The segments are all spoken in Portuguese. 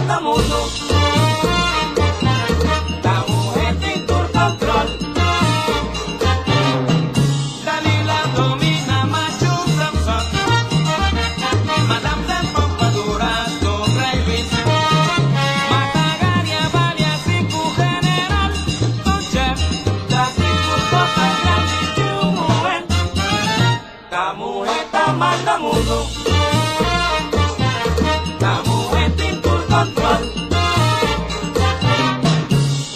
manda mundo. La mujer tiene tu control. Dalila domina macho Samson. Madame de Pompadour, Don Rey Luis. Matagaria, Valia, Cinco General. Don Chef, la Cinco Cosas Grandes de un mujer. La mujer te manda mundo. La mujer tiene tu control.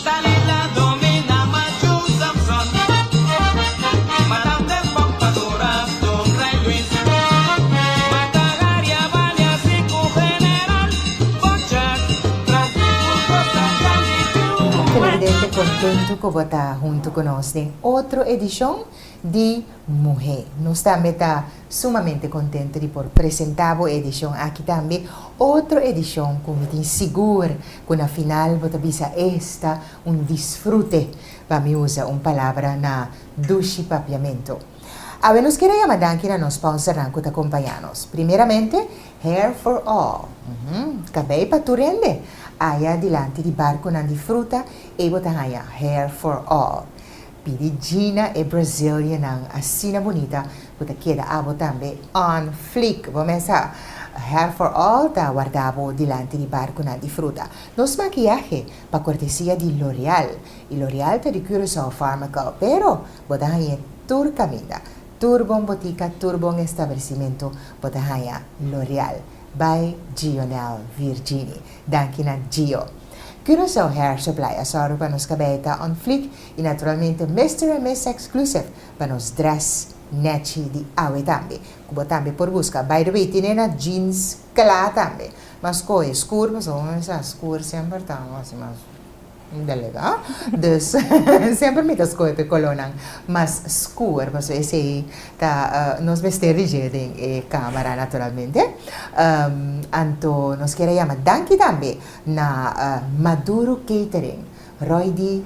Dalila domina macho Samson. Madame de Pompadour, Don Rey Luis. Matagaria, Valia, Cinco General. Don Chef, la Cinco Cosas Grandes de un mujer. Televidente contento que está junto conosco em outra edição de Mujer. Nós também está sumamente contente de por apresentar a edição aqui também. Outra edição que me tem seguro que na final vou bisa esta disfrute. Vamos usar uma palavra na duche papiamento. A nos queria chamar danke na nos sponsor que te acompanhamos. Primeiramente, Hair for All. Cabelo para tu rende. Aí dilante de barco na de fruta e botar aí Hair for All. Pirigina e Brasília nang assina bonita, puta queda abo também on flick. Vamos começar. Hair for All tá guardado dilante de barco na de fruta. Nos maquillaje pa cortesia de L'Oreal. E L'Oreal te recure só fármaco, pero botar aí Turcamida. Turbon Botica, Turbon Estabelecimento, botar aí L'Oreal. By Gionel Virginie. Danke na Gio. Curaçao Hair Supply, asoro para nos cabeta on flick e naturalmente Mr. and Miss Exclusive para nos dress nechi de awe tambe. Kubo tambe por busca. By the way, tiene na jeans kala tambe. Mas ko escuro, mas essa escuro sempre tá, mas delega. Dus sempre me das coisas colonang, mas escuro, mas esse tá nos vestir rigide e câmera naturalmente. Anto nos quer chamar danke tambe na Maduro Catering. Roidi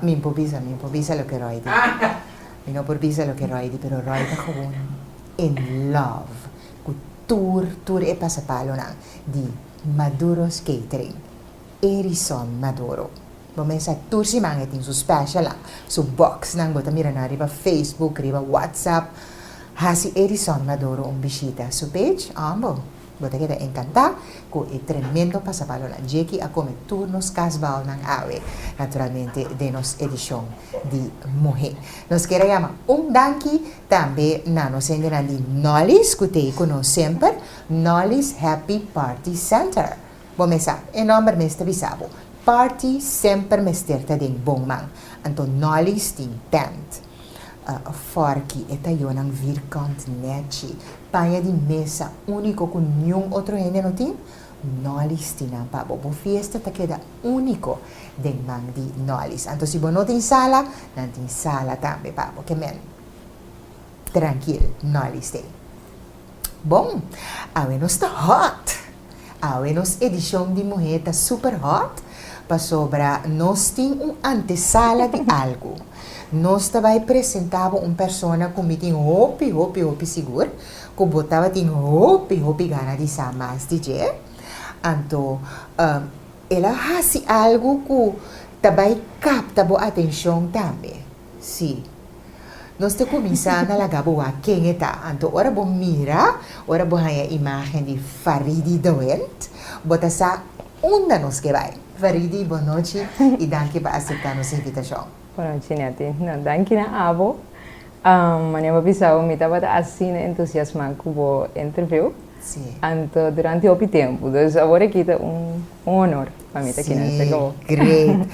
mi improvvisa lo che Roidi. Mi non improvvisa lo che Roidi, però Roidi gewoon in love con tour e passapalo di Maduro's Catering. Erison Maduro. Momento tour si manget in su special lang, su box nang bota mira na riba Facebook, riba WhatsApp. Hasi Erison Maduro un visita su page, ambo. Bota kita encanta con il tremendo passapalo na Jeki a come turnos casbal nang awe. Naturalmente de nos edition di Mujer. Nos queremos danki tambe na nos sendera di Nolly's, que te conosco sempre, Nolly's Happy Party Center. Bomesa, e nome mesta bisabo. Party sempre mesterta den bongman. Anto Nolly's tin tent. Forki e tayo ng virkant nechi. Paya di mesa unico con nenhum outro ene no tin. Nolly's tinang pabo. Bo fiesta ta queda unico den mang di Nolly's. Anto si bono tin sala, nantin sala tambe pabo. Que men. Tranquil, Nolly's day. Bom, awe nos ta hot. Awe nos edição de Mujer tá super hot. Pa sobra nós tem antesala de algo. Nós vai apresentar persona que tem hopi seguro. Que botava tem hopi gana de sa mais DJ. Anto, ela faz algo que também capta a atenção também. Sim. Nós te começando a lagar boa quem está. Anto, ora bom mira, ora bom a imagem de Faridi Doent. Bota sa onda nos que vai. Faridi, boa noite e danke para aceitar nossa invitação. Boa noite, Nati. Não, danke na abo. Manhã pisau me estava assim entusiasmado com a interview. Sim. Anto durante o tempo, então agora aqui é honor para mim aqui na Sego. Great.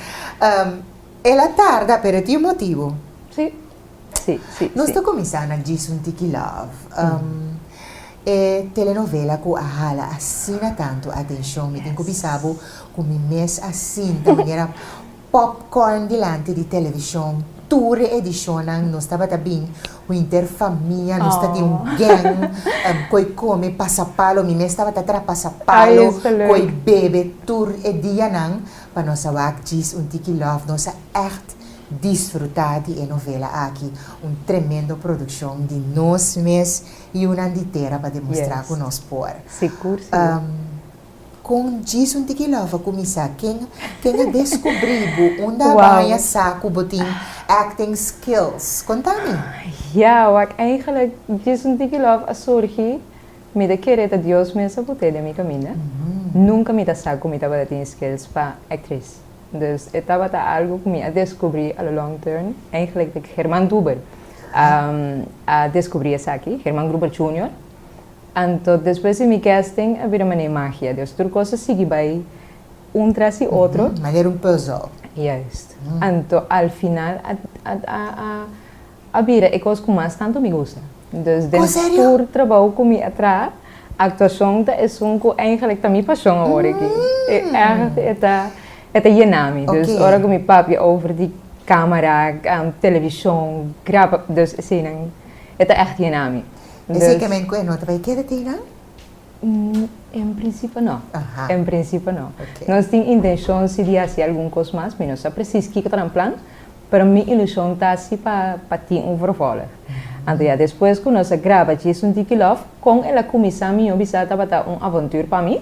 Ela tarda per ti motivo. Sì. Nós estamos começando a dizer um tiki love. E telenovela que a assina tanto atenção, me tem que bisabo como mês assim, da maneira popcorn dilante de televisão, tour edição, nós estava também com interfamília, nós estava gang, que come passapalo, me estava atrás passapalo, que bebe tour e dia não, para nós awak diz tiki love, nós echt desfrutar de novela aqui, tremendo produção de nós mesmos e uma inteira para demonstrar que nós por. Seguro. com disso que lava começar quem descobriu onde Wow. vai saco botin acting skills. Conta-me. Ja, wat eigenlijk is een dikke love a surgi, me de querer de Dios me essa boté de mi caminho. Nunca me da saco me tava de skills para actriz. Dus estava tá algo que me a descobrir a long term. Eigenlijk de Germán Gruber a descobrir essa aqui, Germán Gruber Jr. Então depois de mi casting a vir uma magia. Dus tudo coisa sigue vai tras e outro. Maneira puzzle. Juist. Então al final a vida é coisa que mais tanto me gusta. Dus sério? por trabalho com me atrás, a actuação é um que eigenlijk tá minha paixão agora aqui. É yenami. Dus Okay. ora com meu papi over die câmera, televisão, grava, dus assim, é echt yenami. Esse que me encuentro, não vai querer ter não? Em princípio não. Ajá. Em princípio não. Ok. Nós temos intenção de fazer alguma coisa mais, mas não precisa que está em plano. Para mim, a ilusão está assim para ter vervolho. Então, depois que nós gravamos isso um Tiki Love, com ela começar a minha visita para aventura para mim,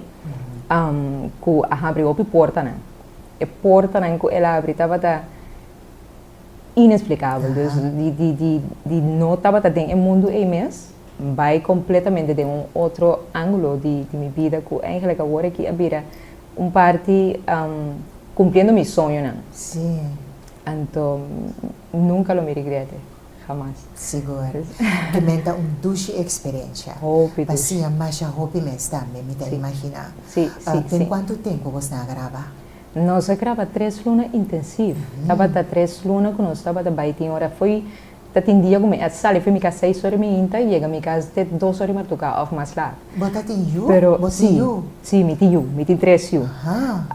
que abriu a porta, né? A porta que ela abriu estava inexplicável. De não estava dentro do mundo imenso. Vai completamente de outro ângulo de minha vida, que eigenlijk agora que a vida parte cumprindo meu sonho, né? Sim. Então, nunca lo me regrete, jamais. Seguro. Que me dá duche experiência. Hope, Assim, a mais hope me está, me dá Sim. imaginar. Sim, sim, Tem sim. quanto tempo você grava? Nós grava 3 lunas intensivas. Estava 3 lunas que nós estava da baitinha, hora foi tem dia que a sala foi me casa 6 horas e chega a minha casa até 2 horas mais tocar ou mais lá. Bota tem you? Pero Bota sim, you? sim, me tem 3 you.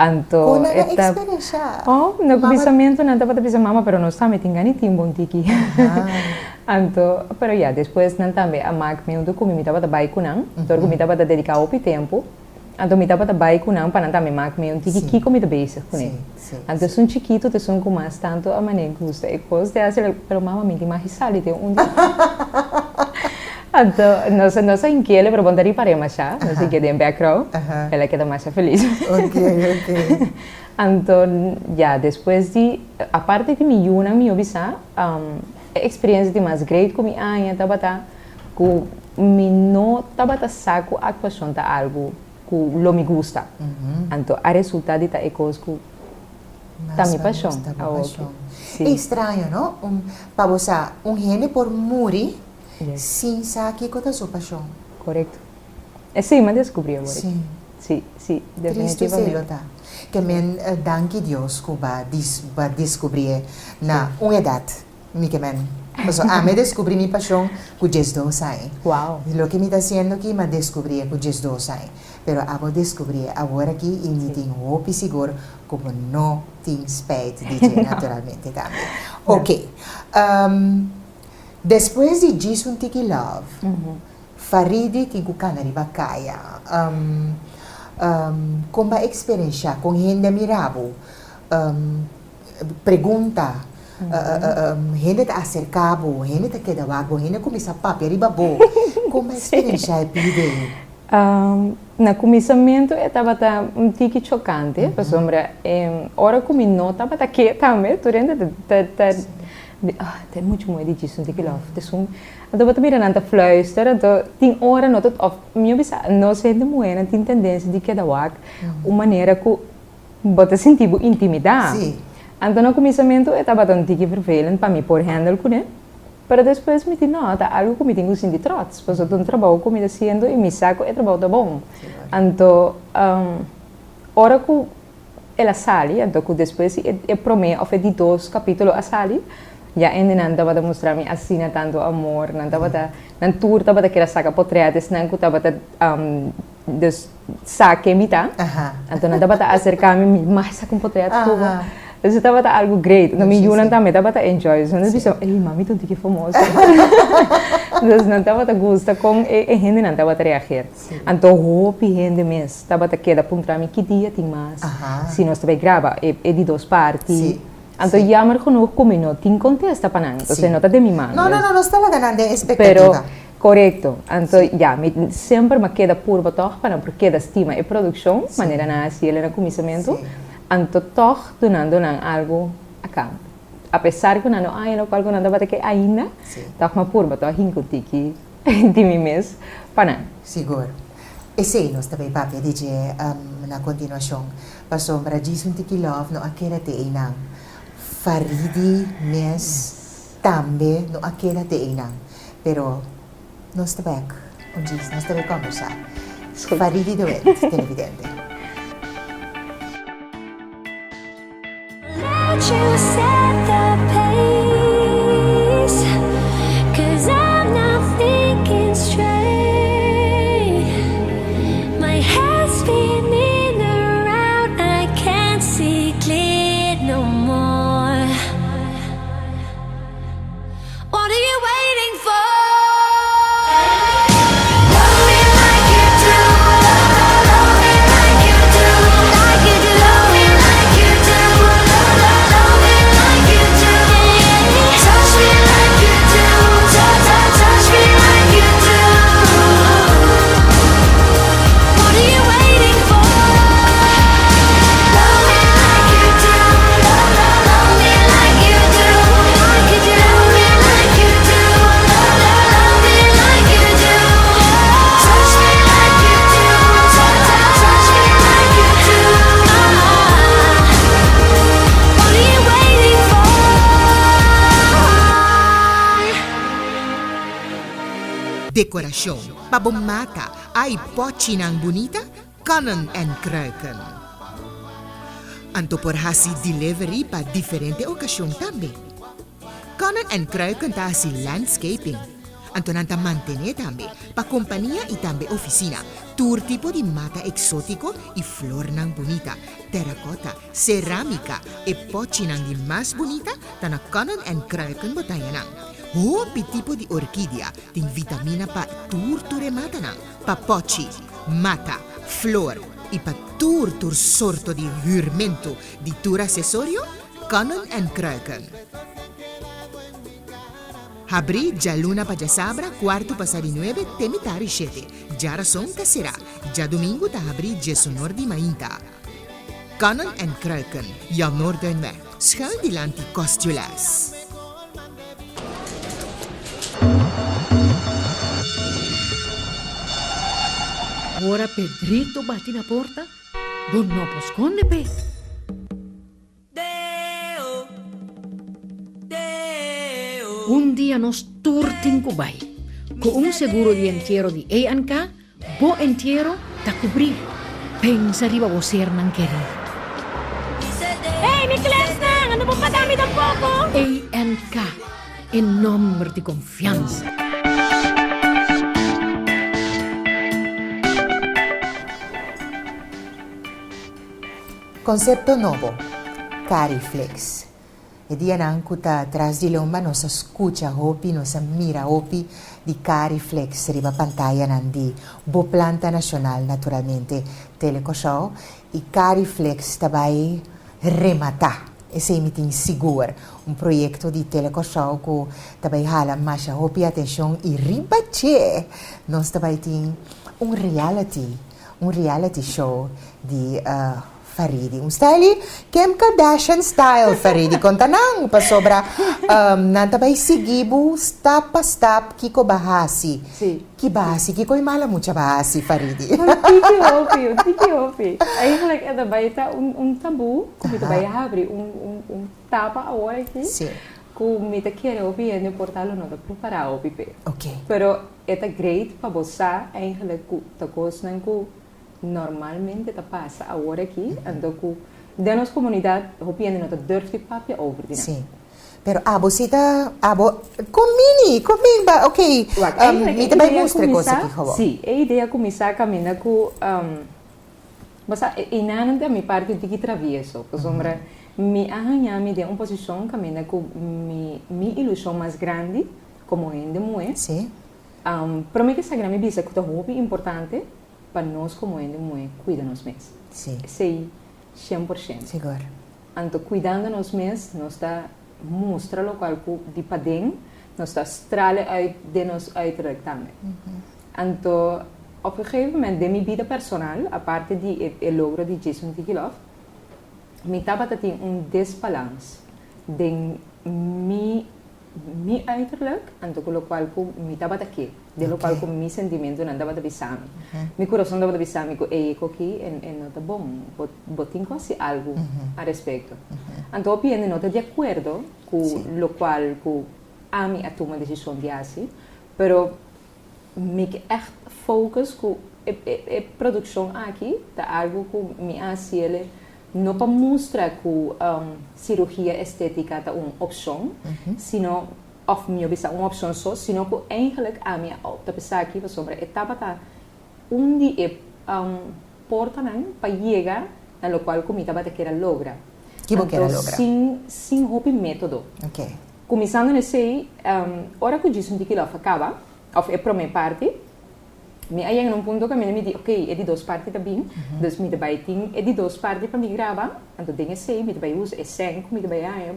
Então, Qual é a experiência? Oh, no começamento não estava pensando mama, pero não está me tem ganho tem bom tiki. Então, pero já depois não também a mag me do como me estava da baico não, então me estava da dedicar o tempo. Então me estava da baico não para não também mag me tiki que como da base com ele. Então são chiquito, te são com mais tanto a maneira gusta e coisa de fazer, pero mama me tem mais risale de um dia. Então, não sei em que ele, pero bom daria para mais já, não sei que tem background, ela queda mais feliz. Ok. Então, já depois de a parte que me una me obisa, a experiência de mais great como a minha tabata, que me não tabata saco a actuação tá algo que lo me gusta. Então, a resultado tá é coisa que tá me paixão. É estranho, não? Para você, gene por muri, sim, sabe que é sua paixão. Correto. É sim, mas descobri agora. Sim. Sim, Triste definitivamente. tá. Que men danke Deus que vai descobrir na uma idade, me que men. Então, me descobri minha paixão com 12 anos. Uau. Lo que me está haciendo aqui, me descobri com 12 anos. Pero vou descobrir agora que e tenho hope seguro como não tem spijt de dizer naturalmente também. Ok. Depois de Jason Tiki Love, Faridi tem que canari bacaya. Como a experiência com gente mirabo, pergunta, gente te acercava, gente te quedava, gente começa a papo, arriba bo. Como a experiência é pide? No começamento estava um tique chocante, porque sombra, hora que me nota estava aqui também, durante tem muito medo disso, Tiki Love. Então, eu também não fluisteren, então, tem hora não of minha bisa, não sei de moeda, tem tendência de que da wak, uma maneira que você sentir intimidade. Sim. Então, no começamento, eu estava tão tique vervelhando para me pôr handle com ele. Pero depois me disse, não, tá algo que me tenho que sentir trots, porque eu estou trabalho que me fazendo e me saco e trabalho tá bom. Então, hora que ela sai, então que depois eu prometo oferecer de 2 capítulos a sair, já ainda não estava a mostrar-me assim tanto amor, não estava não tour estava a sacar portretes, não que estava a saque me tá, então não estava a acercar-me mais sacar portretes tudo. Então estava algo great, não me juntam também, estava a enjoy, então eu disse, ei mami, tu que famosa. Então não estava a gostar com a gente não estava a reagir. Então hope gente mesmo, estava a quedar para mim que dia tem mais, se nós também grava, é de 2 partes. Então, jammer genoeg kom je nog 10 contesta para nada. Então, não está de minha mão. Não está lá ganhando expectativa. Correcto. Então, sempre me queda purba toch para porque da estima e produção, maneira na assim ele no começamento. Então, toch donando algo a campo. Apesar que não no qual não bate que ainda, toch me purba toch hincutiki de mim mesmo, para Seguro. E sei, nós também, papi, diz na continuação, passou para dizer um tiki love, não aquela te inang. Faridi mes também não aquela te inang. Pero, nós também, nós também conversar. Faridi doente, televidente. Let you set the pace, 'cause I'm not thinking straight. My head's spinning around, I can't see clear no more. What are you waiting for? Love me like you do, love me like you do, like you do. Love me like you do, love me like you do. Touch me like you do, touch me like you do. What are you waiting for? Love me like you do, love me like you do, like you do. Love me like you do, love me like you do. Touch me like you do, touch me like you do. What are you waiting for? Decoração, babomata, ai pochinang bonita, kanon en kruiken. Anto por hasi delivery pa diferente ocasión também. Kanon en kruiken ta hasi landscaping. Anto nanta mantene também pa companhia e também oficina. Tour tipo de mata exótico e flor nang bonita, terracota, cerâmica e pochinang di mais bonita ta na kanon en kruiken botayanang. Hopi tipo di orquídea tem vitamina pa tur mata nang, pa pochi, mata, flor e pa tur sorto di jurmento di tur accessorio, kanon en kruiken. Abri già luna pa già sabra, quarto passari 9, temitari 7. Già rason ta será, già domingo ta abri già sonor di mainta. Kanon en kruiken, ja Noorduinweg, schuil die lanti Costulas. Ora Pedrito bate na porta, non no posconde pe. Deo, Deo. Un dia nos turtin Cubay, con un seguro di entierro di A&K, bo entierro ta cubrir. Pensa riba bo siernan querer. Hey, Miklas na! Ano po padami ng poco? A&K, en nombre di confianza. Concepto novo, Cariflex. E dia nancuta atrás di lomba nos escucha hopi, nos mira hopi di Cariflex riba pantalla nandi bo planta nacional naturalmente Teleco e Cariflex tabai remata. Esse emitim seguro um projeto de Teleco que tabai hala masha hopi atenção e riba che nós tabai tem um reality show de Faridi, um style Kim Kardashian style Faridi conta não pa sobra nantabay sigibu step pa step kiko bahasi ki bahasi kiko imala mucha bahasi Faridi Tiki hopi. Eigenlijk é da baita tabu, como tu vai abrir tapa agora aqui. Sim. Com me te quer ouvir no portal não dá preparar ouvir. Ok. Pero é great para você eigenlijk ta coisa não normalmente ta passa agora aqui, ando com de nossa comunidade, hopiando não ta durf de papia over dinam. Sim. Pero combini, ok. Me também mostra coisa que roubou. Sim, a ideia começar a caminhar com mas inananda mi parte de que travieso, por sombra me arranhar me de uma posição caminhar com mi ilusão mais grande como ainda mulher. Sim. Para mim que essa grande bisa que é muito importante para nós como ainda mulher cuidar nós mesmos. Sim. Sei 100%. Seguro. Então cuidando nós mesmos, nós está mostra o qual de padem nós está stralen uit de nos uiterlijk também. Então, op een gegeven moment, de minha vida personal, a parte de logro de Jason Tikilov, me estava tendo desbalance de mi uiterlijk, então com o qual me estava aqui, de lo qual com mi sentimento não estava bisami. Mi coração estava bisami com aqui e não está bom, botin quase algo a respeito. Então, eu não estou de acordo com o qual com a minha toma decisão de assim, pero me echt focus com a produção aqui, tá algo que me hace não para mostrar que cirurgia estética é uma opção, sino of me bisa uma opção só, sino que eigenlijk a minha opta pensar aqui sobre a etapa tá onde porta não para chegar a lo qual que me estava a querer lograr. Que você quer lograr? Sem hobby método. Ok. Começando nesse, hora que o Jason Tikilov acaba, ou é para minha parte, me aí num ponto que me diz, ok, é de duas partes também, dus me vai ter, é de duas partes para me gravar, então tem esse, me vai usar, é 5, me vai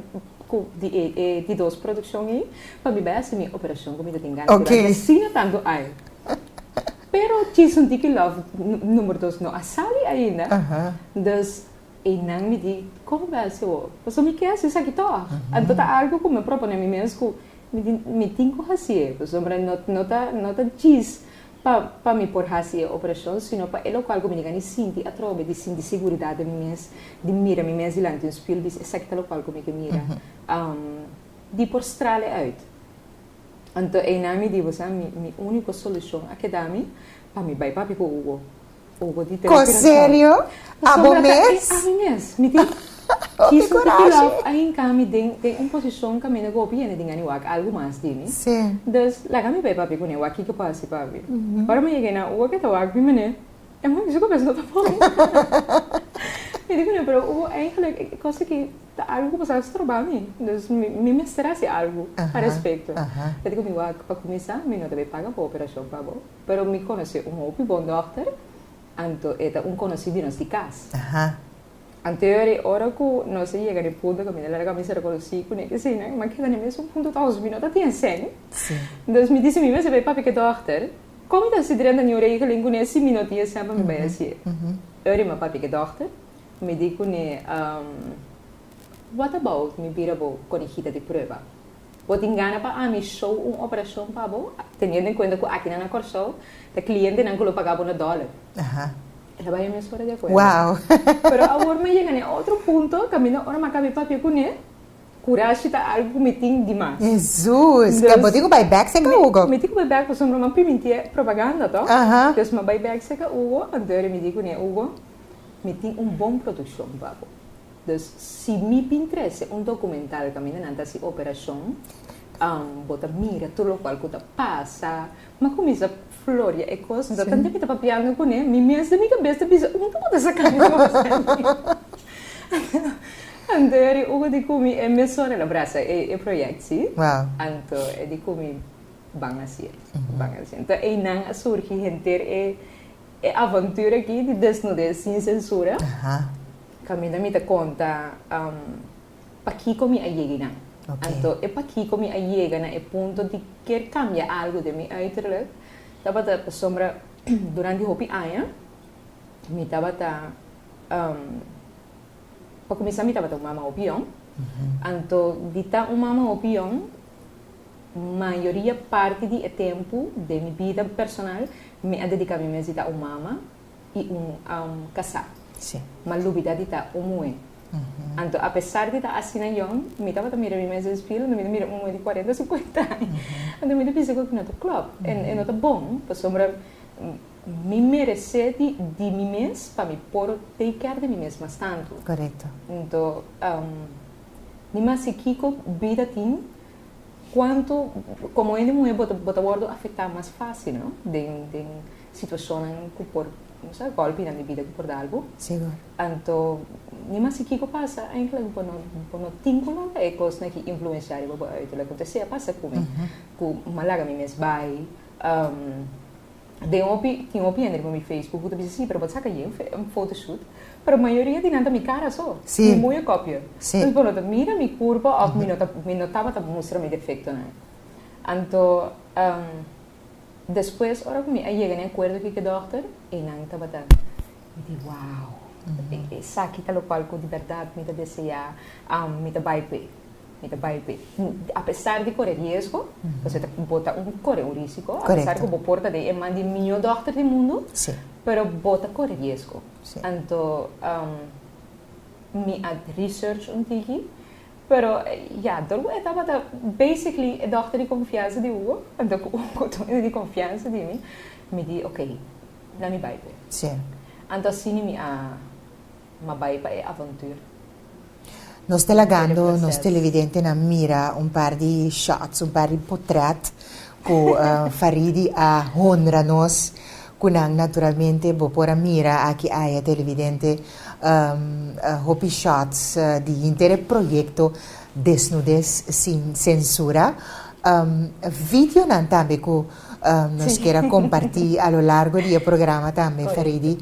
de duas produções aí, para me vai assim, minha operação que me tem ganho, ok, sim, tanto aí. Pero Jason Tikilov, número 2, não sale ainda, dus e não me diz, como vai ser o? Você me quer isso aqui tó? Então tá algo que me propõe a mim mesmo, me tem que fazer, porque não tá diz para me por fazer a operação, sino para ele qual que me diga, sinto a trobe de sentir segurança de mim mesmo, de mirar mim mesmo diante do espelho, diz exato o qual que me mira, de por strale uit. Então e não me diz, você minha única solução a que dá me para me vai papi com o Hugo de com sério? A bom mês? A mim mesmo, me diz. Que coragem! Aí kami tem uma posição que me negou bem, tem algo mais de mim. Sim. Então, lá kami vai papi com ele, aqui que passa papi. Para mim cheguei na o que tá aqui, menino. É muito isso que eu penso não tá bom. Eu digo não, pero o eigenlijk coisa que algo que você trabalha mim. Então, me estressa algo a respeito. Eu digo meu para começar, me não deve pagar por operação para bom. Pero me conhece muito bom doutor. Então, é conhecido de casa. Anterior, hora que não se chega no ponto que me dá a camisa reconhecida, que sim, mas que nem mesmo ponto tá os minutos tem sem. Então me disse mesmo se papi que doctor, como tá se direndo na orelha que nesse minuto ia sempre me vai assim. Eu meu papi que doctor, me digo né, what about me vira bo conhecida de prova. Wat engana para me show uma operação para bo, tendo em conta que aqui na corso, o cliente não colo pagava $1. Ela vai me história de acordo. Uau! Pero agora me chega a outro ponto, que agora me acabei papi com ele, coragem está algo me tem demais. Jesus! Que eu digo buyback se que Hugo? Me digo buyback, porque eu não permitia propaganda, tá? Então, meu buyback se que Hugo, então me digo né, Hugo, me tem bom produção, papo. Então, se me interessa documentário que me não tá se operação, bota mira tudo o qual que passa, mas começa Flória e coisas, então tanto que estava piando com ele, me mesmo me cabeça pensa, não estou sacando então eu digo me é minha sorte na braça é projeto sim, então eu digo me bang assim, então aí não surge gente é aventura aqui de desnudez sem censura, caminha me dá conta para que como a llegar então é para que como a llegar na ponto de querer cambiar algo de mim uiterlijk. Estava a sombra durante o hopi aia, me estava para começar me estava uma opinião, então dita uma opinião, maioria parte do tempo de minha vida personal me a dedicar me mesmo a mama e casar, mas lubida dita mulher. Então, apesar de estar assim na young, me estava a mirar minha espelho, me mira uma de 40, 50 anos. Então, me pensei que não está claro, não está bom, para sombra me merecer de mim mesmo, para me pôr take care de mim mesmo mais tanto. Correto. Então, nem se Kiko vida tem quanto, como ele mulher bota bordo afetar mais fácil, não? De situação que por não sei golpe na vida que por dar algo. Seguro. Então, nem se Kiko passa, eigenlijk por não tingulo é coisa que influenciar o que vai acontecer, passa comigo, com malaga me mesmo vai. Tem uma opinião no meu Facebook, eu disse sim, mas você quer um photoshoot? Para a maioria de nada me cara só, sim, minha cópia. Então, mira minha curva, ou me notava mostrar meu defeito, né? Anto, después, ahora que me llega en acuerdo que doctor, y nang tabata, me di wow. Sa kita lo palco de verdade, me desejar, me baipe. Apesar de correr risco, você bota correr um risco, apesar que o porta de é mais de melhor doctor do mundo, Sim. pero bota correr risco. Sim. Então, me research tiki, pero ja, dolo estava basically a doctor de confiança de Hugo, então com de confiança de mim, me di, ok, dá me baipe. Sim. Então assim me ma baipe é aventura. Nós telagando, processo. nós televidente na mira um par de shots, um par de portrait que Faridi a honra nós, kunang naturalmente bo pora mira aqui a televidente hopi shots de intere proyecto Desnudez sin censura. Vídeo nan tambe que nos queira compartilhar a lo largo do programa também, Faridi.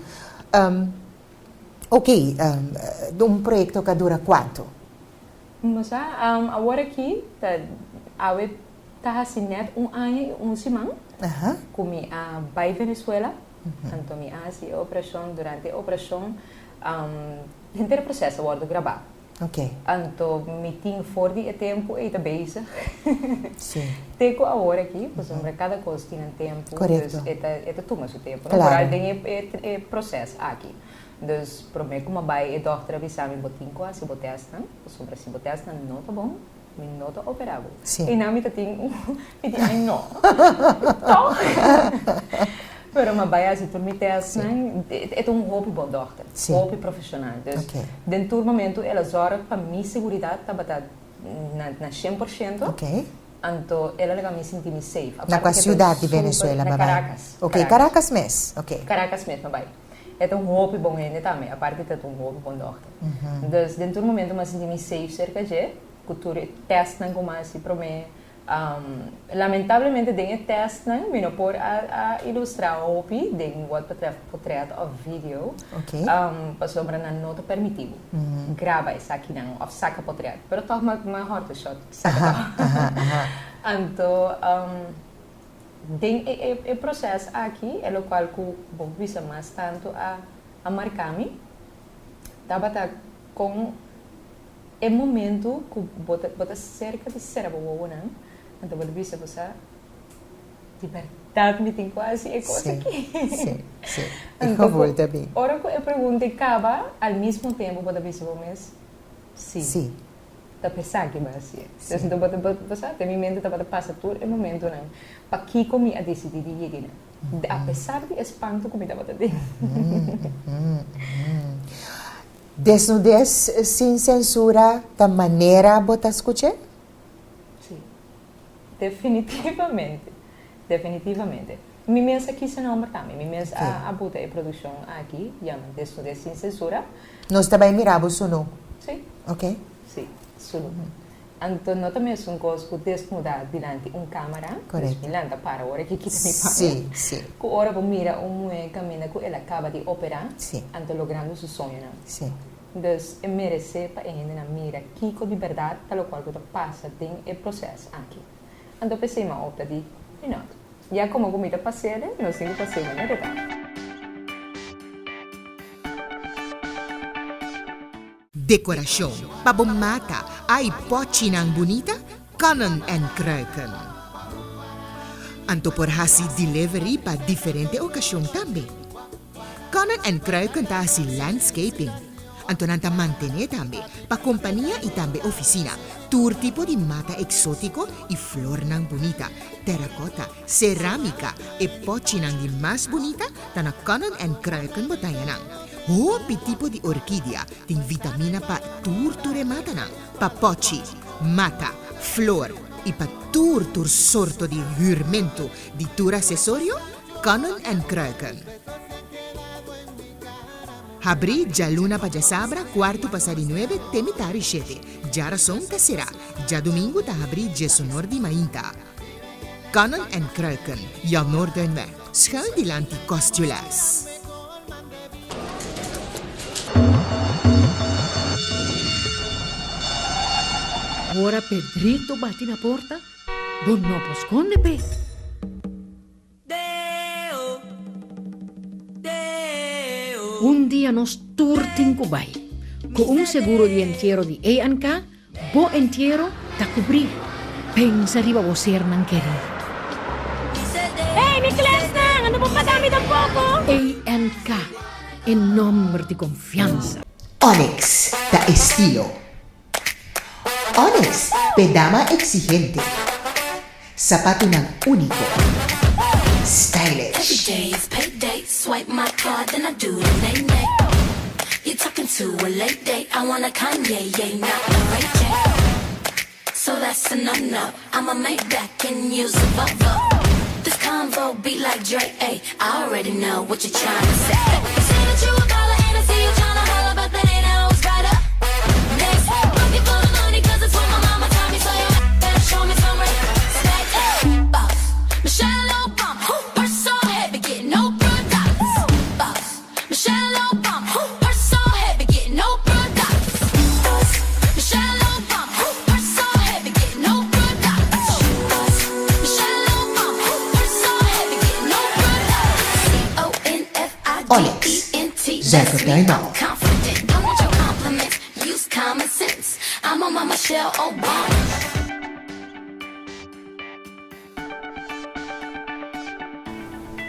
Ok, um projeto que dura quanto? Mas agora aqui, tá assim net ano e semana, comi a vai Venezuela, então me assim operação durante a operação, inteiro processo agora gravar. Ok. Então me tinha fora de tempo e também isso. Sim. Teco agora aqui, pois cada coisa tem tempo. Correto. Então toma seu tempo. Claro. Agora tem processo aqui. Dus prometo que uma vai e doctora avisar me botinho quase botesta, sobre assim botesta não tá bom, me não tá operável. Sim. E não me tem, ai não. Pero uma vai assim por me testa, é um hobby bom doctor, hobby profissional. Dus dentro do momento ela zora para minha segurança tá batata na 100%. Ok. Então ela lega me sentir me safe. Na qual cidade de Venezuela, na Caracas. Ok, Caracas mesmo. Ok. Caracas mesmo, vai. É um hobby bom ainda também, a parte de um hobby bom doctor. Então, dentro do momento, eu senti-me safe cerca de, cultura testam como assim para mim. Lamentavelmente, tem testam, mas não por a ilustrar o hobby, tem o portrait ou vídeo, para sobre na nota permitido. Grava isso aqui não, ou saca portrait, mas toch uma hot shot, saca. Então, tem o processo aqui, é o qual eu vou visa mais tanto a marcar-me. Estava com o momento que bota cerca de cérebro, não? Então vou visa você liberdade me tem quase é coisa aqui. Sim. E favor também. Ora que eu pergunto acaba ao mesmo tempo bota visa o mês. Sim. Da pensar que vai ser. Então você tem em mente para passar todo o momento não. Para que comi a decidir de ir apesar de espanto comi da bota dele. Desnudez sem censura da maneira bota escutar? Sim. Definitivamente. Me pensa aqui se não também. Me pensa a bota e produção aqui, chama Desnudez sem censura. Nós também miramos o não. Sim. Ok. Sim. Então, não também é coisa que desnudar diante de câmera. Correto. Milanda para a hora que kita me Sim. Que hora vou mirar mulher caminha que ela acaba de operar. Sim. Então, logrando seu sonho. Sim. Então, é merecer para ainda na mira que com liberdade, tal qual que passa tem o processo aqui. Então, pensei uma opta de, não. Já como a comida passeia, nós temos que passear na verdade. Decoração, pabomata, ai pochinang bonita, kanon en kruiken. Anto por hasi delivery pa diferente ocasión também. Kanon en kruiken ta hasi landscaping. Anto nanta mantener também pa companhia e também oficina. Tour tipo de mata exótico e flor nang bonita, terracota, cerâmica e pochinang di mais bonita ta na kanon en kruiken botayanang. Hopi tipo di orquídea tem vitamina para turture mata nang, pa pochi, mata, flor e para turtur sorto di jurmento di tur accesorio, kanon en kruiken. Abri già luna pa già sabra, quarto passari 9, temitari 7. Già rason ta serà, già domingo ta abri già sonor di mainta. Kanon en kruiken, ja Noorduinweg, schuil die lanti Costulas. Ora Pedrito bate na porta Bon no posconde pe. Deo, Deo. Un día nos turtin kubay. Con un seguro de entierro de A&K, bo entierro ta cubrir. Pensa riba bo ser nang keri. Hey, may class na! Ano pong madami ng poco? A&K, en nombre de confianza. Onyx, da estilo. Onyx, pedama exigente. Sapato ng único. Every Stylish. day is payday. Swipe my card, then I do the nay-nay. You're talking to a late date. I want a Kanye, yeah, not a Ray J. So that's a no-no. I'ma make back and use a Volvo. This convo beat like Drake, ayy. I already know what you're trying to say. You say that you a baller and I see you trying to holler, but that ain't always right up. Next, looking for the money 'cause it's what my mama taught me. So you better show me some respect. Boss, Michelle Obama, purse so heavy, getting no products. Boss, Michelle Obama, purse so heavy, getting no products. Boss, Michelle Obama, purse so heavy, getting no products. Boss, Michelle Obama, purse so heavy, getting no products. Onyx, CONFIDENT, Zach that's of me, Diamond. I'm confident. Don't want your compliments, use common sense. I'm on my Michelle Obama.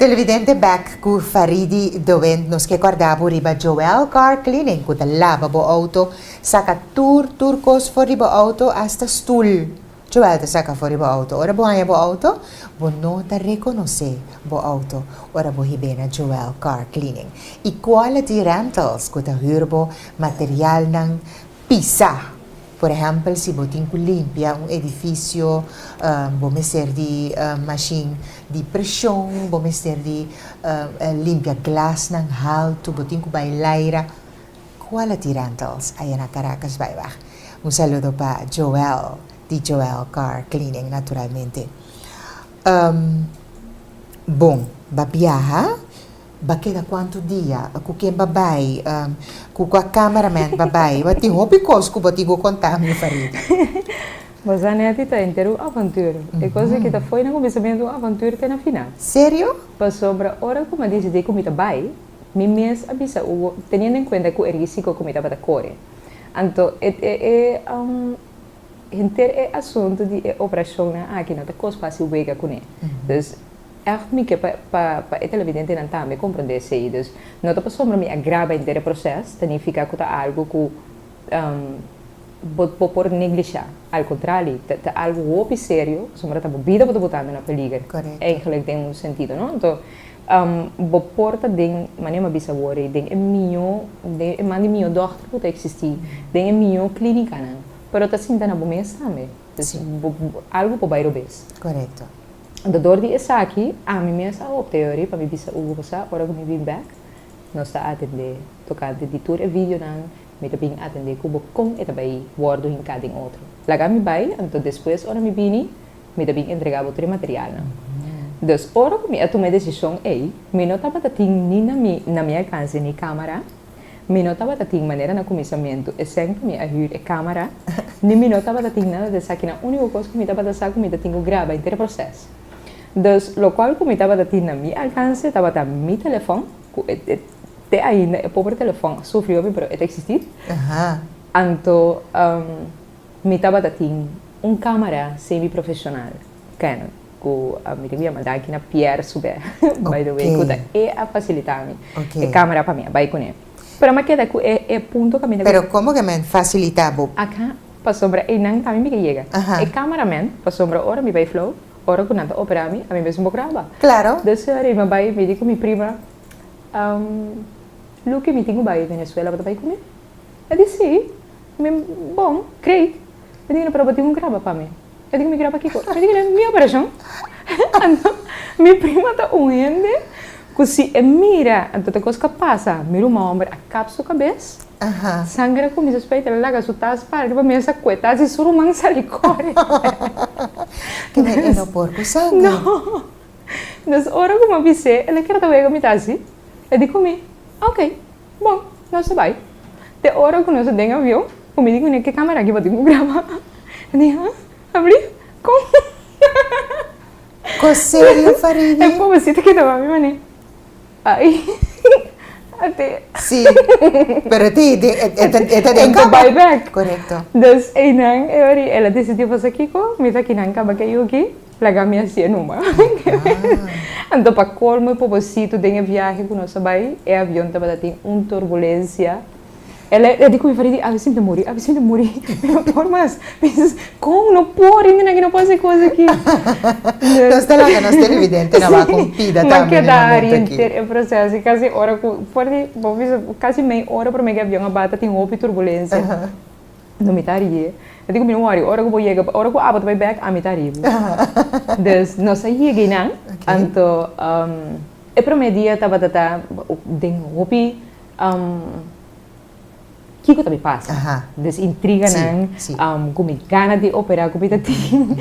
Televidente back ku Faridi dovent nos che guardavo riba Joel Car Cleaning ku da lavabo auto saka turcos for riba auto hasta stool. Joel te saka for riba auto. Ora bo anya bo auto, bo no ta reconoce bo auto. Ora bo hibena Joel Car Cleaning. I quality rentals ku ta hurbo material ng pisa. Por ejemplo, si botin ku limpia un edificio, vamos ser di machine di pressão, vamos ser di limpia glass ng halto, botin ku bailaira. Quality Rentals, ayan na Caracas, Baybach. Un saludo pa Joel, di Joel Car Cleaning, naturalmente. Bom, babiyaha, bakeda quanto dia, ku quem babai, ku a cameraman babai, bati hopi kos ku bati go contar meu farid. Mas a neta está inteiro aventura. É coisa que está foi no começamento da aventura até na final. Sério? Passou para hora como disse de comida bai, mi mês avisa o tendo em conta que o risco comida para correr. Então é assunto de operação na aqui não tá coisa fácil vega com ele. Então echt me que para televidente não tá me compreender se isso não tá passando me agrava inteiro processo significa que tá algo que por negligenciar ao contrário tá algo muito sério sombra tá vida para botar na película eigenlijk tem um sentido não então bo porta den maneira bisa worry den é mande minha dochter pode existir den é minha clínica não pero tá sinta na bomesa também algo por bairro bes Correto. Da door die is aqui, a mim mesma op teoria para me bisa o você, ora que me vim back, nós está atender, tocar de tour e vídeo não, me também atender cubo com e também guardo em cada outro. Laga me vai, então depois ora me vini, me também entregar outro material não. Dus ora que me tomei decisão ei, me não tava tating nem na minha alcance nem câmera, me não tava tating maneira na começamento, e sempre me ajuda a câmera, nem me não tava tating nada dessa aqui na única coisa que me tava dessa que me tating o grava inteiro processo. Dus, lo cual como estaba a na mi alcance, estaba a mi teléfono, te ainda é pobre telefone, sofreu pero é existir. Então, me estava a um câmera semi-profissional, Canon, que me devia mandar aqui na Pierre Super, by the way, que é a facilitar-me, a câmera para mim, vai com ele. Pero me queda que é ponto que me deve... Pero como que me facilitava? Acá, para sombra, e não também me chega. E cameraman, para sombra, ora me vai flow, ora que nada opera a mim mesmo vou gravar. Claro. Dus arriba vai me digo minha prima, Luke me tenho vai Venezuela para vai comer. Eu disse, bom, creio. Eu digo para bater grava para mim. Eu digo me grava aqui. Eu digo minha operação. Então, minha prima está unhando, que se mira, então a coisa que passa, mira uma homem a capsa cabeça. Sangra com mis respeito, ela laga su tas para que me essa cueta, assim surumang sa licore. Que me não porco sangue. Não. Nas horas que eu avisei, ela quer trabalhar com assim. Eu digo comigo, ok, bom, nós vai. De hora que nós tem avião, comigo digo que câmera aqui para gravar. Eu digo, abri, como? Com sério, Faridi? É pobrecita que estava me mani. Aí, até... Sim, pero ti, esta de Então, buyback. Correcto. Dus, ela decidiu fazer aqui com, me tá kinang ka ba kayo aqui, laga minha sia numa. Então, para colmo, pobrecito, tem a viagem com nossa bai, e o avião estava tendo uma turbulência. Ela dijo mi Faridi, a veces te morí. Pero por más, pensas, como não pode, ainda não pode fazer coisa aqui. Nós temos lá, nós temos evidente, não vai compida Mas também que da no área momento aqui. inteira, o processo, quase hora, quase meia hora para mim que o avião abata, tem uma turbulência. Não me taria. Eu digo, não worry, hora que eu vou chegar, hora que eu abro vai back, a me taria. Dus, nós cheguei não, então, é para mim dia, estava tem hopi, que também passa. Dus intriga não, comigo gana de operar, comigo tem,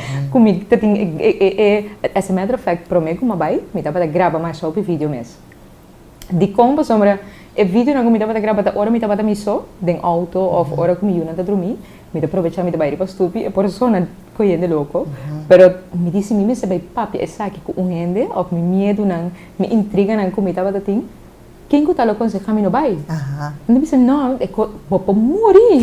as a matter of fact, para mim como vai, me estava a gravar mais só o vídeo mesmo. De como sombra, o vídeo não me estava a gravar, a hora me estava a missão, de auto ou hora que me iam a dormir, me aproveitar me estava a ir para estúpido, e por isso não coiende louco, pero me disse me sabe papi, essa aqui com gente, ou me medo não, me intriga não, como me estava a ter. Quem que está lo aconselha me não vai? Não disse não, vou morrer.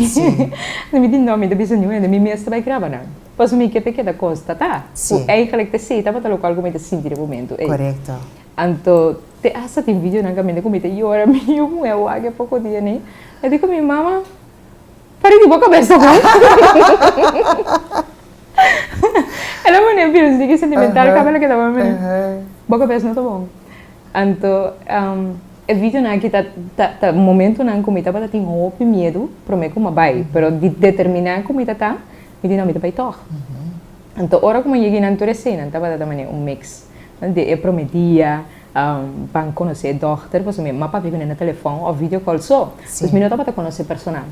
Não me disse não, me disse não, me mestre vai gravar não. Pois me que pequena coisa tá? O eigenlijk te sei, estava tá local como te sentir no momento. Correto. Então, te asa tem vídeo na caminho como te llora, me eu é o águia pouco dia nem. Eu digo minha mama, parei de boca cabeça bom. Ela me nem viu, digo sentimental, cabelo que tava me. Boca cabeça não tá bom. Então, o vídeo não que tá momento não como estava tem hope medo para mim como vai, pero de determinar como tá, me diz não me vai tocar. Então hora como cheguei na cena, estava também mix, de prometia, para conhecer a dochter, pois me mapa vive no telefone ou vídeo call só, pois me não estava a conhecer personal.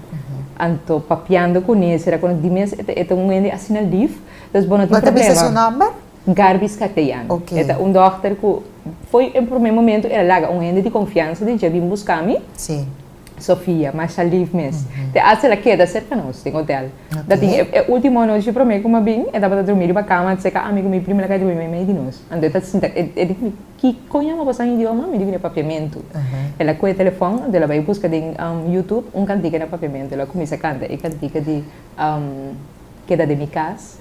Então papiando com isso, era quando dimes é um ende assim no live, então bom não tem problema. Qual é o seu nome? Garbis Castellano. Okay. É um dochter que foi em primeiro momento ela laga um ende de confiança de já vim buscar-me. Sim. Sofia, mas já livre mesmo. Te hace ela queda cerca nós, tem hotel. Daí é última noite para mim como bem, eu estava a dormir na cama, disse que amigo meu primo lá que dormir meio de nós. Então tá assim, ele que conhece uma passagem de idioma, me diga papiamento. Ela com o telefone, ela vai buscar no YouTube cantiga de papiamento, ela começa a cantar e cantiga de queda de minha casa,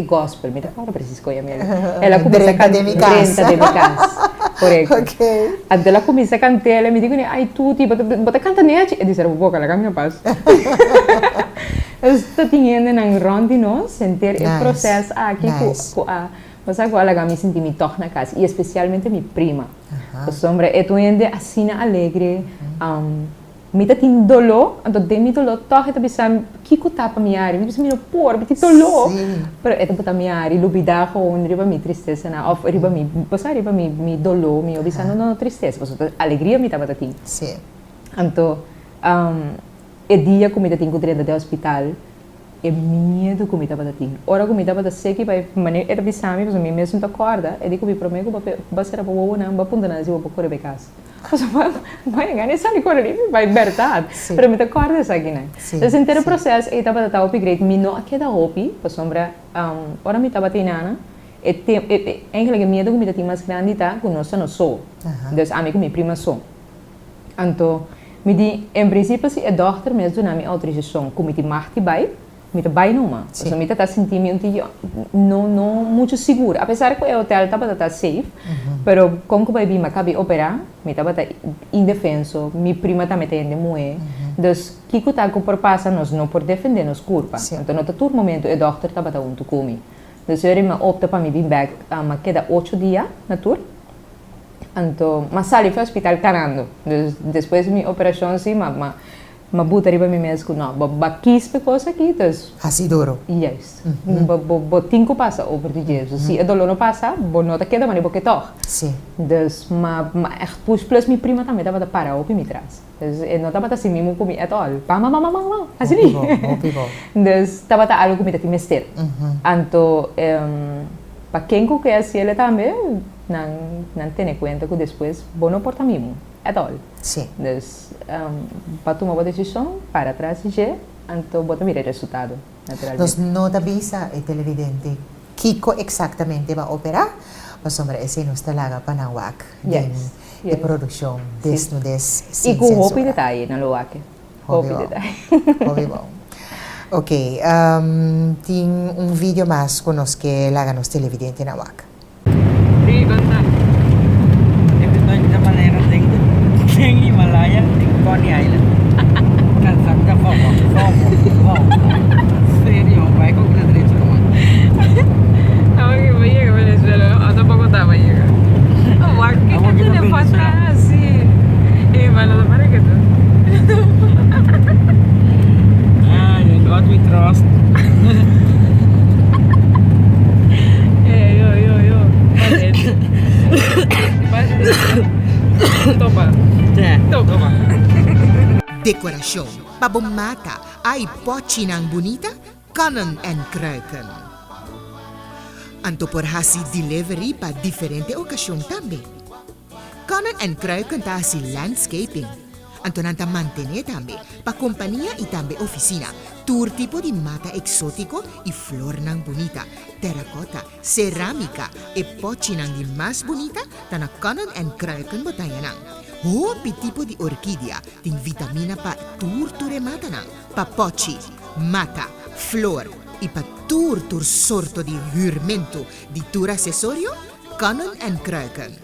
gospel, me dá para preciso conhecer ela começa a cantar de minha casa, correto. Ok. Até ela começa a cantar, ela me diz, ai tu, tipo, bota canta nete, eu disse, eu vou colocar minha paz. Eu estou tendo um round de nós, sentir o processo aqui com a, mas agora ela me senti me toca na casa e especialmente minha prima. A sombra é tu ainda assim alegre. Me tá tendo dolor, então de me dolor toca tá pensando que tapa minha área, me pensa por, me tem dolor. Pero é tá minha área, lubida com riba mi tristeza na, ou riba mi, passar riba mi dolor, mi obisando não tristeza, porque alegria me tava tendo. Sim. Então, é dia que me tá tendo dentro do hospital, é medo que me tava tendo. Ora que me tava tendo que vai maneira era bisami, porque me mesmo tá acorda, é digo me prometo que vai ser a boa não, vai punta na se vou correr para casa. Vai ganhar essa correr vai verdade. Pero me tá acorda essa aqui né. Esse inteiro processo e tava tá upgrade, me não queda hopi, para sombra, ora me tava tendo eigenlijk medo que me tá mais grande tá, que nós não sou. Dus amigo minha prima sou. Então, me di em princípio se a dochter mesmo na minha autorização, como te marti vai me tá bem numa. Então, me tá sentindo não muito segura. Apesar que o hotel tava tá safe, pero como que vai vir acabei operar, me tava tá indefenso. Minha prima também tem de moer. Dus que tá com por passa nós não por defender nos culpa. Então, no todo momento a dochter tava tá junto comigo. Dus eu me opta para me vir back, mas queda 8 dias na tour. Então, mas sali foi ao hospital carando. Depois da minha operação sim, mas buta riba mi mesmo não, bakis pe coisa aqui, dus. Assim duro. Yes. Tinko passa over de Jesus. Se a dolo não passa, bo nota queda mas porque toch. Sim. Dus maar echt plus minha prima também tava da para op me traz. Dus não tava assim mesmo comigo at all. Mama, assim ni. Dus tava tá algo comigo mester. Anto para quem que assim ele também não tem conta que depois bom não porta mesmo. At all. Sim. Dus para tomar uma decisão para trás e então bota mira resultado naturalmente. Nós não avisa o televidente Kiko exactamente ba opera? O sombra esse nos talaga panawak din de Yes. produção Sim. des E com roupa e detalhe na luake. Roupa e Hobby detalhe. Hobby bom. Ok, tem vídeo mais conosco que laga nos televidente na wak. Sige, kanta. Ito sa manera ting Himalaya, ting Coney Island. Kansang ka fomo. Serio, vai ko na diretso naman. Aunque va a llegar a Venezuela, o tampoco estaba a llegar. Oh, Mark, ¿qué Vamos a tú llegar a le Venezuela. falta así? Y malo de para que tú. Ah, in God we trust. Yo. Toma. Toma. Decorasyon, pabomata ay pochinang bonita, kanon and kruiken. Anto por hasi delivery pa diferente okasyon tambe. Kanon and kruiken ta hasi landscaping. Anto nanta mantene tambe pa kompanya y tambe oficina. Tour tipo di mata exotico y flor nang bonita, terracotta, cerámica e pochinang di mas bonita tana kanon and kruiken botayanang. Hopi tipo di orchidea ting vitamina pa turture mata nang, pa pochi, mata, flor, e pa turtur sorto di hurmento di tur accessorio, kanon and kruiken.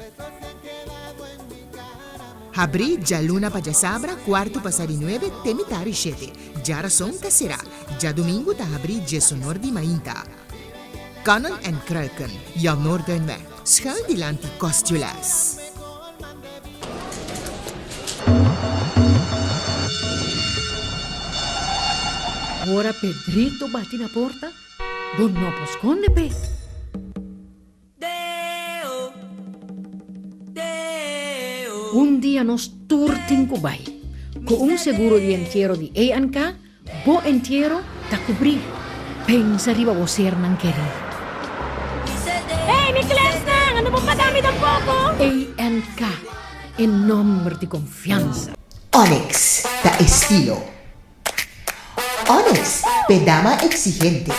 Habri già luna pa già sabra, quarto passari 9, temitari 7. Già rason ta sera, già domingo ta habri già sonor di mainta. Kanon and kruiken, ja Noorduinweg, schuil die lanti Costulas. Ora Pedrito bate na porta, don no posconde pe. Un día nos turtin kubay, con un seguro de entierro de A&K, bo entierro ta cubrir, pensa riba bo ser nang keri. Hey, mi class na! Ano mo madami ng poco? A&K, en nombre de confianza. Onyx, da estilo. Onyx, pedama exigente.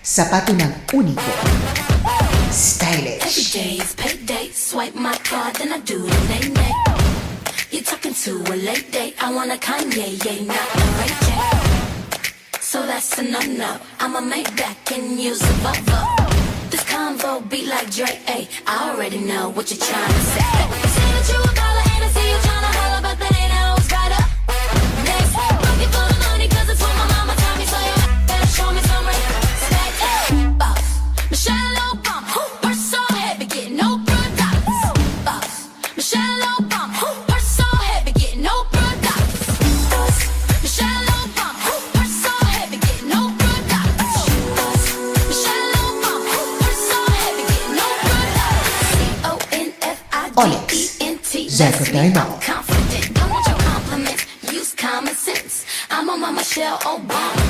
Sapato ng único. Every Stylish. day is payday. Swipe my card, then I do the nay. You're talking to a late date. I want a Kanye, not a Ray J. So that's a no-no. I'ma make back and use a Volvo. This convo be like Drake, ayy. I already know what you're trying to say. You say that you a baller and I see you trying to holler, but that ain't how it's right up. Next, looking for the money 'cause it's what my mama taught me. So you better show me some respect. Boss, Michelle Obama, purse so heavy, getting no products. Boss, Michelle Obama, purse so heavy, getting no products. Boss, Michelle Obama, purse so heavy, getting no products. Boss, Michelle Obama, purse so heavy, getting no products. Onyx, Zach of Diamond. Confident, don't want your compliments. Use common sense. I'm on my Michelle Obama.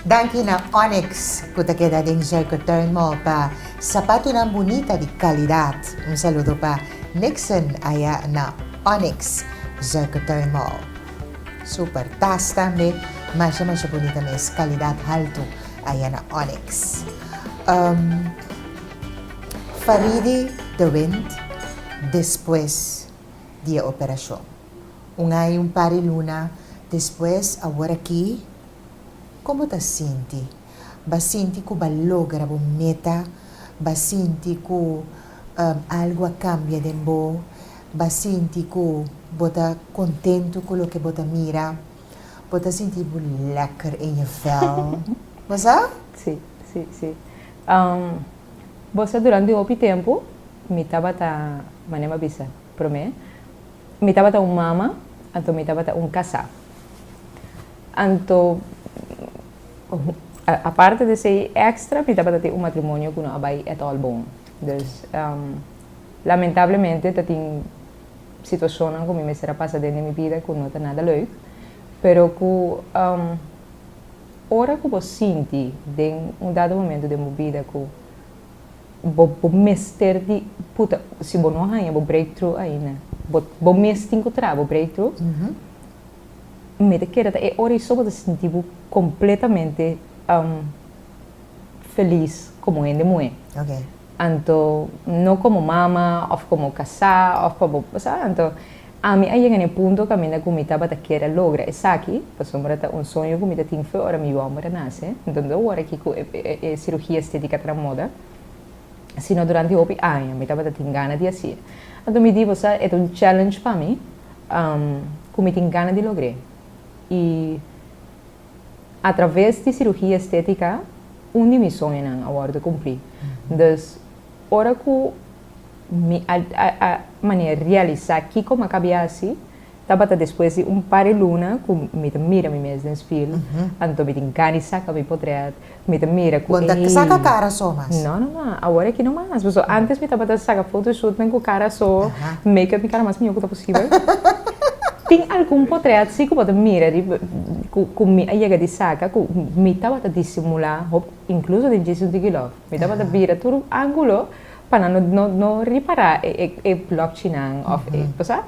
Danke na Onyx, puta queda ding Jericho Turn mo pa sapato ng bonita di kalidad. Un saludo pa Nixon aya na Onyx, Jericho Turn mo. Super tas tambe, masya bonita mes kalidad alto aya na Onyx. Faridi the Wind después de operación. Ungay un pari luna después agora aqui. Como te senti? Ba senti que ba logra bo meta? Ba senti que algo cambia de bo? Ba senti que bota contento com o que bota mira? Bota senti bo lekker in je vel? Basta? Sí. Você durante o tempo, me estava a manema bisa, para mim, me estava a mama, então me estava a casa. Então, a parte de ser extra, me estava a ter matrimônio que não abai é all bom. Dus, lamentavelmente, tem situações como me será passada na minha vida que não está nada leuk, pero que ora que você sente em dado momento de minha vida que bo mester di puta se bo não ganha bo breakthrough ainda bo mes tinko tra bo breakthrough me te queda e ora isso você sentir completamente feliz como ende mulher. Ok. Anto, não como mama, ou como casar, ou como, sabe? Anto, a mim aí no ponto que a minha comida para querer lograr essa aqui, por sombra tá sonho que me tem foi ora meu amor nasce, então agora aqui com cirurgia estética tra moda, sino durante o ano, me tava tem ganas de assim. Então me digo, sabe, é challenge para mim, que me tem ganas de lograr. E através de cirurgia estética, de meus sonhos agora de cumprir. Então, ora que a maneira de realizar aqui como a cabeça, estava depois de par de luna, que me mira me mesmo no espelho, então me tem ganas de sacar me poder, me mira com Quando saca a cara só, mas? Não, agora aqui não mais. Antes me estava sacar photoshoot com cara só, make-up me cara mais minha que possível. Tem algum portrait assim que você mira, com a chega de saca, que me estava a dissimular, incluso de Jason Digilov, me estava a virar todo ângulo para não reparar o blockchain, sabe?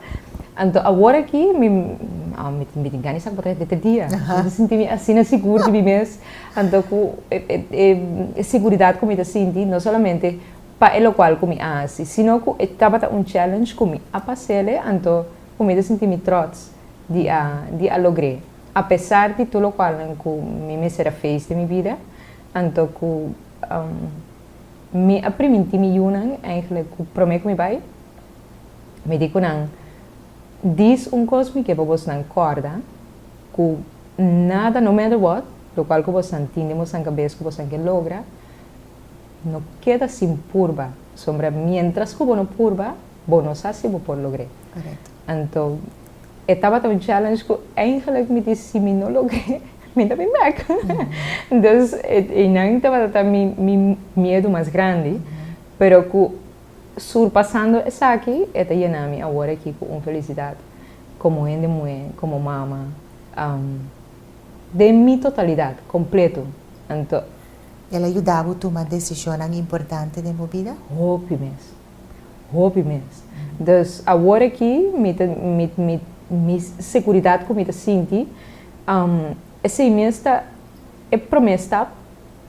Então agora aqui me tem ganas de sacar de dia, eu senti assim seguro de mim mesmo, então com a segurança que me senti, não somente para o qual me hace, sino que estava challenge que me apasele, então como eu senti-me trots de lograr. Apesar de tudo o qual que me será fez de minha vida, então que me aprendi me unan, eigenlijk prometo que me vai, me digo não, diz coisa que você não corda, que nada, no matter what, do qual que você entende, você cabeça que você quer lograr, não queda sem curva, sombra, mientras que você não curva, você não sabe se você pode lograr. Correto. Então, estava também challenge que eigenlijk me disse se me não logrei, me dá bem back. Então, não estava também medo mais grande, pero que surpassando essa aqui, está llenando agora aqui com uma felicidade, como ende mulher, como mama, de minha totalidade, completo. Então, ela ajudava a tomar decisões importantes de minha vida? Hope mesmo. Então, agora aqui, minha segurança que eu sinto, essa imensa é promessa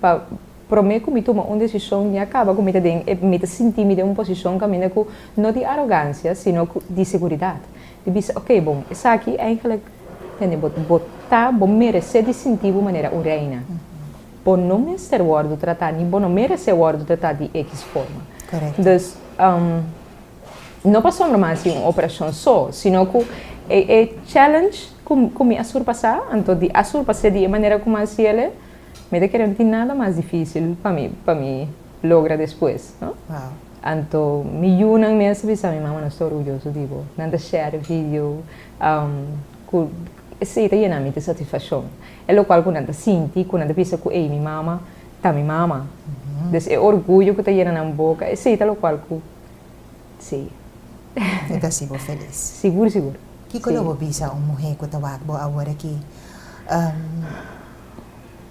para prometo que eu tomo uma decisão e acaba com me sentir em uma posição que não de arrogância, sino de segurança. De dizer, ok, bom, essa aqui é eigenlijk, vou merecer de sentir de maneira reina. Vou não me ser o tratar, nem vou não merecer o tratar de X forma. Correto. Então, não passou mais uma operação só, sino que é challenge que me surpassar, então de surpassar de maneira como assim ele, me querendo ter nada mais difícil para mim lograr depois, não? Wow. Então me unem mesmo, sabe, minha mamãe não estou orgulhoso digo, não share vídeo, que esse está llenando de satisfação. É o qual quando sinto, quando penso que minha mama, tá minha mama, esse orgulho que está llenando na boca, esse é o qual que sim. Então, sim, vou feliz. Seguro. Que quando eu vi uma mulher que estava agora aqui,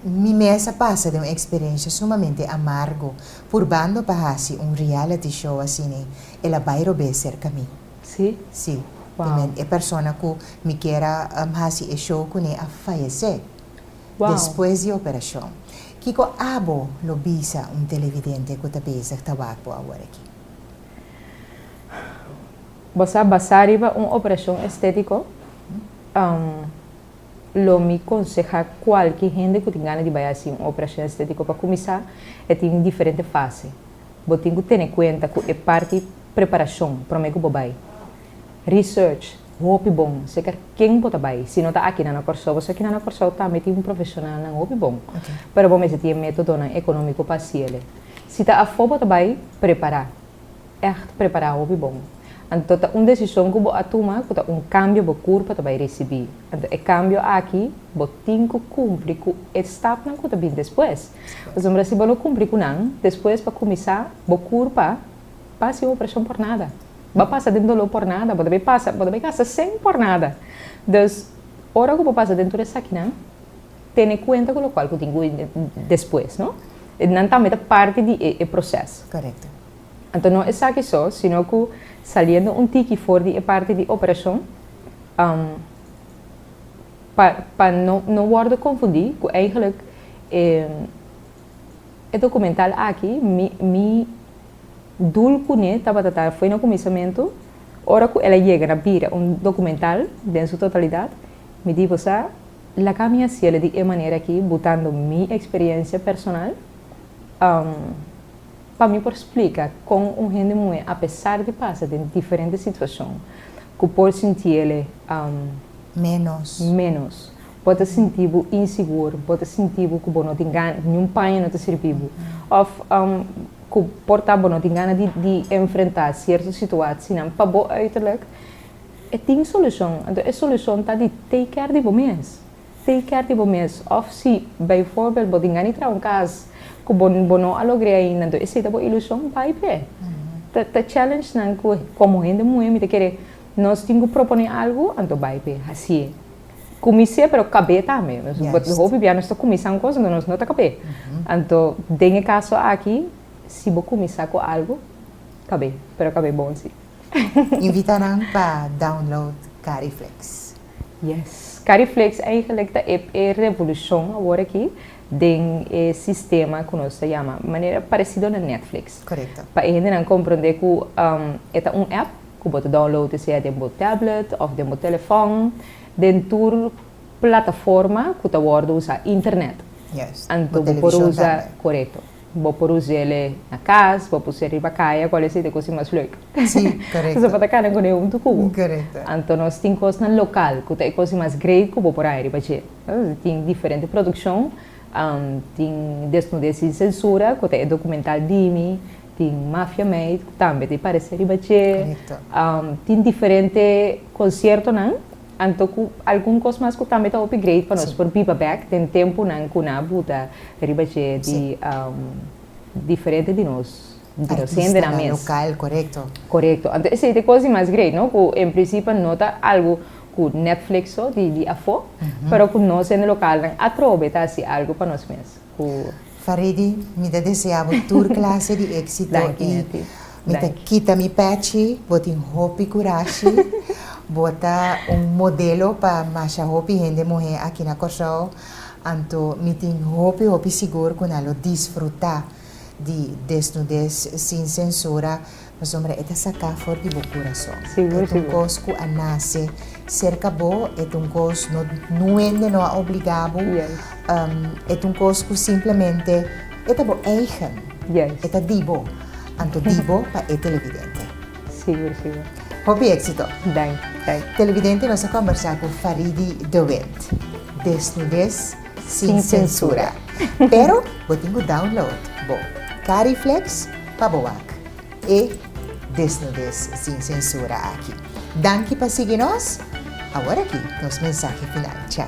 minha mesa passa de uma experiência sumamente amargo, por bando para reality show assim, ela vai roubar cerca de mim. Sim? Sim. Wow. É pessoa que me quer fazer o show que a falecer. Wow. Depois da operação. Que eu abo lo bisa televidente que está pensando que estava agora aqui. Você basar em uma operação estética, lo me aconselha qualquer gente que tenha ganas de fazer uma operação estética para começar, tem diferentes fases. Você tem que ter em conta que é parte de preparação para o que você vai. Research, muito bom. Você quer quem você vai. Se não está aqui na Corsol, você aqui na Corsol também tem profissional muito bom. Mas você tem método econômico para ele. Se está a fora, você vai preparar. Preparar muito bom. Então, uma decisão que você toma, cambio de corpo que vai receber. Então, o cambio aqui, você tem que cumprir com o step que você vai depois. Por exemplo, se você não cumprir com isso, depois para começar, o corpo passa uma operação por nada. Vai passar dentro do por nada, você vai passar sem por nada. Então, a hora que você passa dentro dessa aqui, tem em conta com o qual você tem que depois, não? Não também é parte do processo. Correto. Então, não é só aqui só, sino que saliendo tique fora de parte de operação, para não worden confundir, que eigenlijk het documental aqui, mi doel com ele estava foi no começamento, hora que ela chega na bira documental, em sua totalidade, me digo, la caminha se ela de maneira aqui, botando minha experiência personal, para mim por explicar com gente mulher, apesar de passar em diferentes situações, que por sentir ele menos, pode sentir inseguro, pode sentir que não tem nenhum pai não te serviu, ou que por estar não tem ganas de enfrentar certas situações, para bom uiterlijk, tem solução. Então a solução está de take care de vocês. Take care de vocês. Of se, bijvoorbeeld, você tem entrar um caso que você não alegre ainda, então essa é uma ilusão para ir. A challenge não como gente mulher me querer nós temos que propor algo, então vai ir assim. Comecei para caber também. Nós hope bem nós começando coisa, nós não está caber. Então, tem caso aqui, se você começar com algo, caber, pero caber bom sim. Invitaram para download Cariflex. Yes. Cariflex eigenlijk é revolução agora aqui tem sistema que nós chama maneira parecida na Netflix. Correto. Para a gente não compreender que é app que você download seja de um tablet ou de um telefone, dentro plataforma que você pode usar internet. Yes. Então você pode usar correto. Você pode usar ele na casa, você pode usar ele na caia, qual é a coisa mais leuk. Sim, correto. Você pode ficar com ele muito cubo. Correto. Então nós temos coisas no local, que é a coisa mais great que você pode ir para fazer. Tem diferente produção, tem desnudez sem censura, que é documental Dimi, tem Mafia Made, que também tem parecer para fazer. Tem diferente concerto, não? Então, algumas coisas mais que também está upgrade para nós, por paperback, tem tempo não que na buta ribache de diferente de nós, de nós sendo na mesa. Local, correto. Correto. Então, essa é a coisa mais grande, não? Que em princípio nota algo que Netflix de afo, mas que nós sendo local aproveitar assim algo para nós mesmos. Faridi, me desejo tour classe de êxito e me quita mi pechi, botin hopi kurashi. Bota modelo para mais hopi gente mulher aqui na Corsol, então me tem hopi seguro que nós desfrutar de desnudez sem censura, mas homem é sacar fora de boa coração. É coisa que nasce cerca bo, é coisa não é não obrigado, é coisa que simplesmente é bo eigen, é dibo, então dibo para é televidente. Seguro. Hopi éxito. Dank. Televidente, nós vamos conversar com Faridi Dowent. Desnudez sem censura. Pero, botem o download. Bom, Cariflex, Paboac. E Desnudez sem censura aqui. Danke para seguir nós. Agora aqui, nosso mensagem final. Tchau.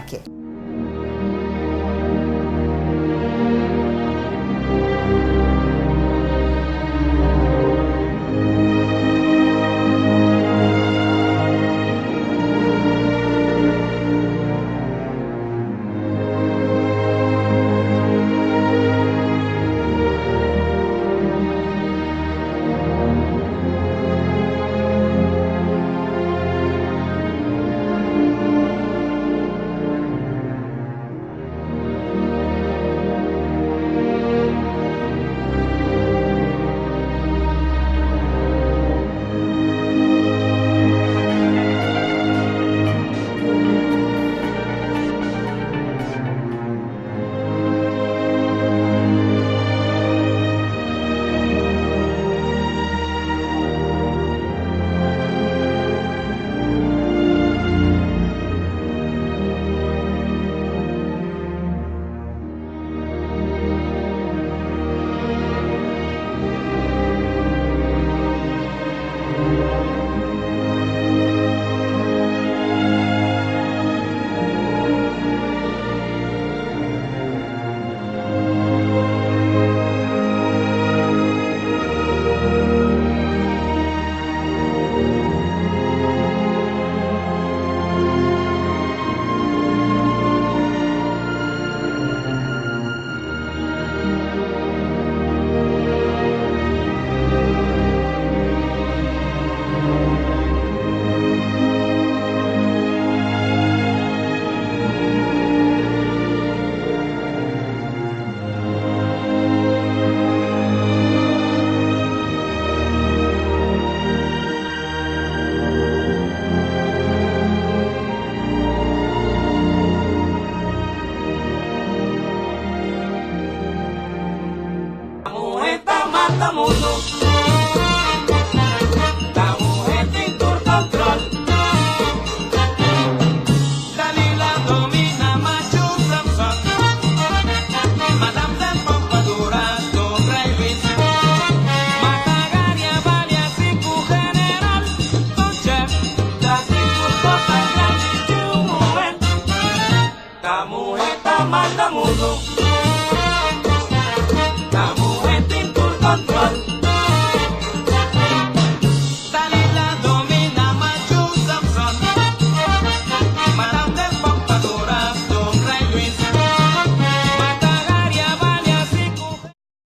control.